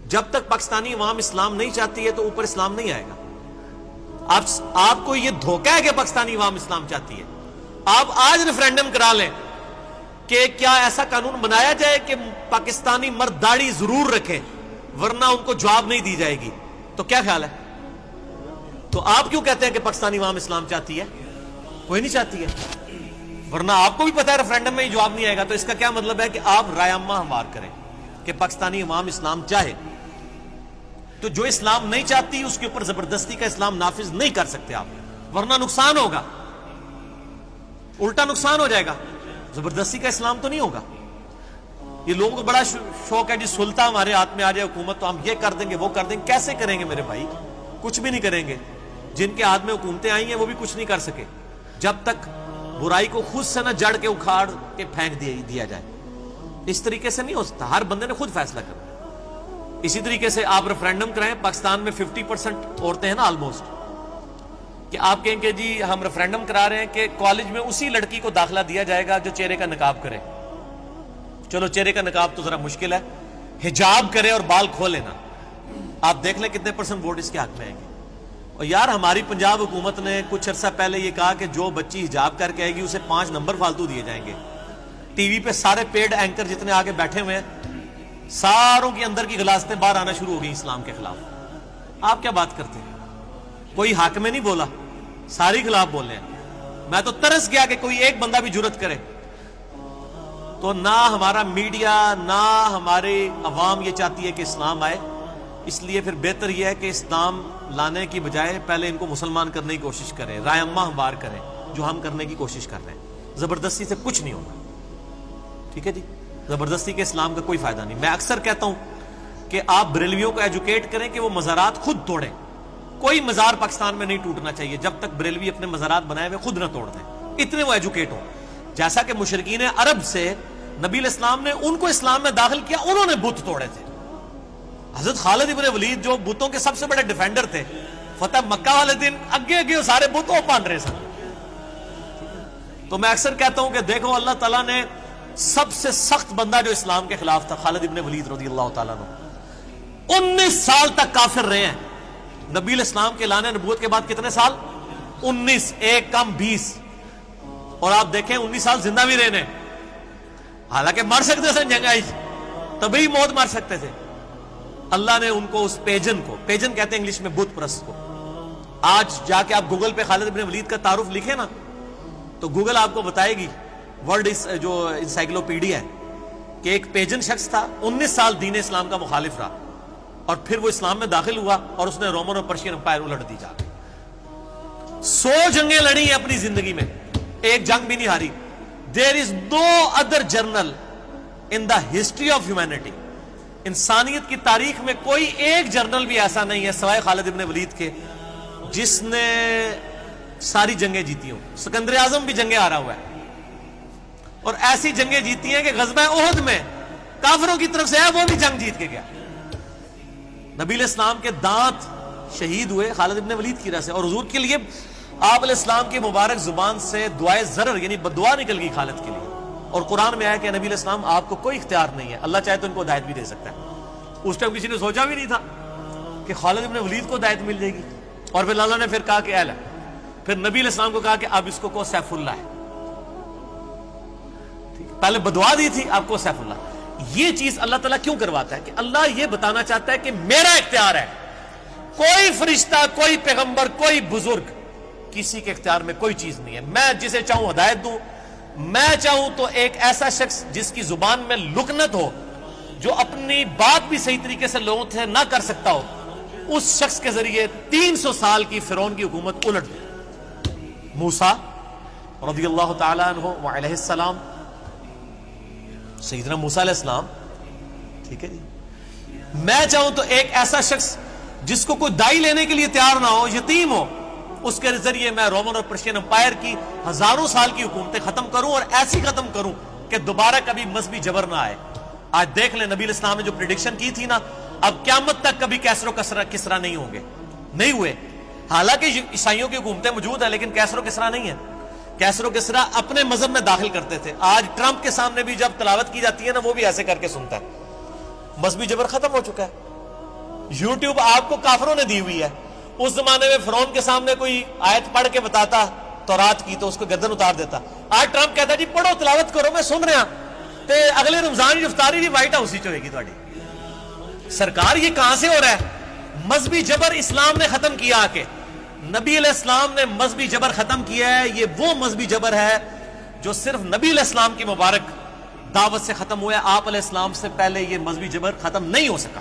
جب تک پاکستانی عوام اسلام نہیں چاہتی ہے تو اوپر اسلام نہیں آئے گا۔ آپ کو یہ دھوکہ ہے کہ پاکستانی عوام اسلام چاہتی ہے؟ آپ آج ریفرینڈم کرا لیں کہ کیا ایسا قانون بنایا جائے کہ پاکستانی مرد داڑھی ضرور رکھیں ورنہ ان کو جواب نہیں دی جائے گی، تو کیا خیال ہے؟ تو آپ کیوں کہتے ہیں کہ پاکستانی عوام اسلام چاہتی ہے؟ کوئی نہیں چاہتی ہے، ورنہ آپ کو بھی پتا ہے ریفرینڈم میں ہی جواب نہیں آئے گا۔ تو اس کا کیا مطلب ہے کہ آپ رائے عامہ ہموار کریں کہ پاکستانی عوام اسلام چاہے، تو جو اسلام نہیں چاہتی اس کے اوپر زبردستی کا اسلام نافذ نہیں کر سکتے آپ، ورنہ نقصان ہوگا، الٹا نقصان ہو جائے گا۔ زبردستی کا اسلام تو نہیں ہوگا۔ یہ لوگوں کو بڑا شوق ہے جی سلطہ ہمارے ہاتھ میں آ جائے حکومت تو ہم یہ کر دیں گے وہ کر دیں گے۔ کیسے کریں گے میرے بھائی؟ کچھ بھی نہیں کریں گے۔ جن کے ہاتھ میں حکومتیں آئی ہیں وہ بھی کچھ نہیں کر سکے جب تک برائی کو خود سے نہ جڑ کے اکھاڑ کے پھینک دیا جائے۔ اس طریقے سے نہیں ہو سکتا، ہر بندے نے خود فیصلہ کرنا۔ اسی طریقے سے آپ ریفرینڈم کرائیں، پاکستان میں 50% عورتیں ہیں نا آلموسٹ، کہ آپ کہیں کہ جی ہم ریفرینڈم کرا رہے ہیں کہ کالج میں اسی لڑکی کو داخلہ دیا جائے گا جو چہرے کا نقاب کرے۔ چلو چہرے کا نقاب تو ذرا مشکل ہے، حجاب کرے اور بال کھولے نا، آپ دیکھ لیں کتنے % ووٹ اس کے حق میں آئیں گے۔ اور یار ہماری پنجاب حکومت نے کچھ عرصہ پہلے یہ کہا کہ جو بچی حجاب کر کے آئے گی اسے 5 نمبر فالتو دیے جائیں گے۔ ٹی وی پہ سارے پیڈ اینکر جتنے آگے بیٹھے ہوئے ہیں ساروں کے اندر کی غلاظتیں باہر آنا شروع ہو گئی اسلام کے خلاف۔ آپ کیا بات کرتے ہیں؟ کوئی حق میں نہیں بولا، ساری خلاف بول رہے ہیں۔ میں تو ترس گیا کہ کوئی ایک بندہ بھی جرت کرے، تو نہ ہمارا میڈیا نہ ہماری عوام یہ چاہتی ہے کہ اسلام آئے۔ اس لیے پھر بہتر یہ ہے کہ اسلام لانے کی بجائے پہلے ان کو مسلمان کرنے کی کوشش کریں، رائے عامہ ہموار کریں، جو ہم کرنے کی کوشش کر رہے ہیں۔ زبردستی سے کچھ نہیں ہوگا، ٹھیک ہے جی؟ زبردستی کے اسلام کا کوئی فائدہ نہیں۔ میں اکثر کہتا ہوں کہ آپ بریلویوں کو ایجوکیٹ کریں کہ وہ مزارات خود توڑیں۔ کوئی مزار پاکستان میں نہیں ٹوٹنا چاہیے جب تک بریلوی اپنے مزارات بنائے ہوئے خود نہ توڑ دیں، اتنے وہ ایجوکیٹ ہوں۔ جیسا کہ مشرکین عرب سے نبی علیہ السلام نے ان کو اسلام میں داخل کیا، انہوں نے بت توڑے تھے۔ حضرت خالد ابن ولید جو بتوں کے سب سے بڑے ڈیفینڈر تھے، فتح مکہ والے دن اگے سارے بت وہ پان رہے سن۔ تو میں اکثر کہتا ہوں کہ دیکھو اللہ تعالیٰ نے سب سے سخت بندہ جو اسلام کے خلاف تھا خالد ابن ولید رضی اللہ تعالیٰ عنہ، 19 سال تک کافر رہے ہیں۔ نبی علیہ السلام کے لانے نبوت کے بعد کتنے سال؟ 19، ایک کم 20۔ اور آپ دیکھیں 19 سال زندہ بھی رہنے، حالانکہ مر سکتے تھے جنگائی، تبھی موت مر سکتے تھے۔ اللہ نے ان کو اس پیجن کہتے ہیں انگلش میں بت پرست کو۔ آج جا کے آپ گوگل پہ خالد ابن ولید کا تعارف لکھیں نا تو گوگل آپ کو بتائے گی، ورلڈ جو انسائکلوپیڈیا ہے، کہ ایک پیجن شخص تھا، 19 سال دین اسلام کا مخالف رہا، اور پھر وہ اسلام میں داخل ہوا اور اس نے رومن اور پرشین امپائر الٹ دی جا کے۔ 100 جنگیں لڑی ہیں اپنی زندگی میں، ایک جنگ بھی نہیں ہاری۔ There is no other general in the history of humanity، انسانیت کی تاریخ میں کوئی ایک جنرل بھی ایسا نہیں ہے سوائے خالد ابن ولید کے جس نے ساری جنگیں جیتی ہوں۔ سکندر اعظم بھی جنگیں ہارا ہوا ہے، اور ایسی جنگیں جیتی ہیں کہ غزوہ احد میں کافروں کی طرف سے ہے وہ بھی جنگ جیت کے گیا۔ نبی علیہ السلام کے دانت شہید ہوئے خالد ابن ولید کی وجہ سے، اور حضور کے لیے آپ علیہ السلام کی مبارک زبان سے دعائے ضرر یعنی بددعا نکل گئی خالد کے لیے۔ اور قرآن میں آیا کہ نبی علیہ السلام آپ کو کوئی اختیار نہیں ہے، اللہ چاہے تو ان کو ہدایت بھی دے سکتا ہے۔ اس ٹائم کسی نے سوچا بھی نہیں تھا کہ خالد ابن ولید کو ہدایت مل جائے گی۔ اور پھر اللہ نے پھر کہا کہ اہل ہے، پھر نبی علیہ السلام کو کہا کہ اب اس کو سیف اللہ ہے۔ پہلے بدعا دی تھی، آپ کو سیف اللہ۔ یہ چیز اللہ تعالیٰ کیوں کرواتا ہے؟ کہ اللہ یہ بتانا چاہتا ہے کہ میرا اختیار ہے، کوئی فرشتہ، کوئی پیغمبر، کوئی بزرگ، کسی کے اختیار میں کوئی چیز نہیں ہے۔ میں جسے چاہوں ہدایت دوں، میں چاہوں تو ایک ایسا شخص جس کی زبان میں لکنت ہو، جو اپنی بات بھی صحیح طریقے سے لوگوں سے نہ کر سکتا ہو، اس شخص کے ذریعے 300 سال کی فرعون کی حکومت الٹ دی۔ موسیٰ رضی اللہ تعالیٰ عنہ وعلیہ السلام، سیدنا موسیٰ علیہ السلام، ٹھیک ہے جی، میں چاہوں تو ایک ایسا شخص جس کو کوئی دائی لینے کے لیے تیار نہ ہو، یتیم ہو، اس کے ذریعے میں رومن اور پرشین امپائر کی ہزاروں سال کی حکومتیں ختم کروں، اور ایسی ختم کروں کہ دوبارہ کبھی مذہبی جبر نہ آئے۔ آج دیکھ لیں نبی علیہ السلام نے جو پریڈکشن کی تھی نا، اب قیامت تک کبھی کیسر و کسرا نہیں ہوں گے، نہیں ہوئے۔ حالانکہ عیسائیوں کی حکومتیں موجود ہیں لیکن کیسر و کسرا نہیں ہے۔ کیسر و کسرا اپنے مذہب میں داخل کرتے تھے۔ آج ٹرمپ کے سامنے بھی جب تلاوت کی جاتی ہے نا، وہ بھی ایسے کر کے سنتا ہے۔ مذہبی جبر ختم ہو چکا ہے۔ یوٹیوب آپ کو کافروں نے دی ہوئی ہے. اس زمانے میں فرعون کے سامنے کوئی آیت پڑھ کے بتاتا تورات کی تو اس کو گردن اتار دیتا. آج ٹرمپ کہتا جی پڑھو تلاوت کرو میں سن رہا تے اگلے رمضان کی افطاری بھی وائٹ ہاؤس ہی ہوئے گی تہاڈی. سرکار یہ کہاں سے ہو رہا ہے؟ مذہبی جبر اسلام نے ختم کیا آ کے. نبی علیہ السلام نے مذہبی جبر ختم کیا ہے. یہ وہ مذہبی جبر ہے جو صرف نبی علیہ السلام کی مبارک دعوت سے ختم ہوا ہے. آپ علیہ السلام سے پہلے یہ مذہبی جبر ختم نہیں ہو سکا.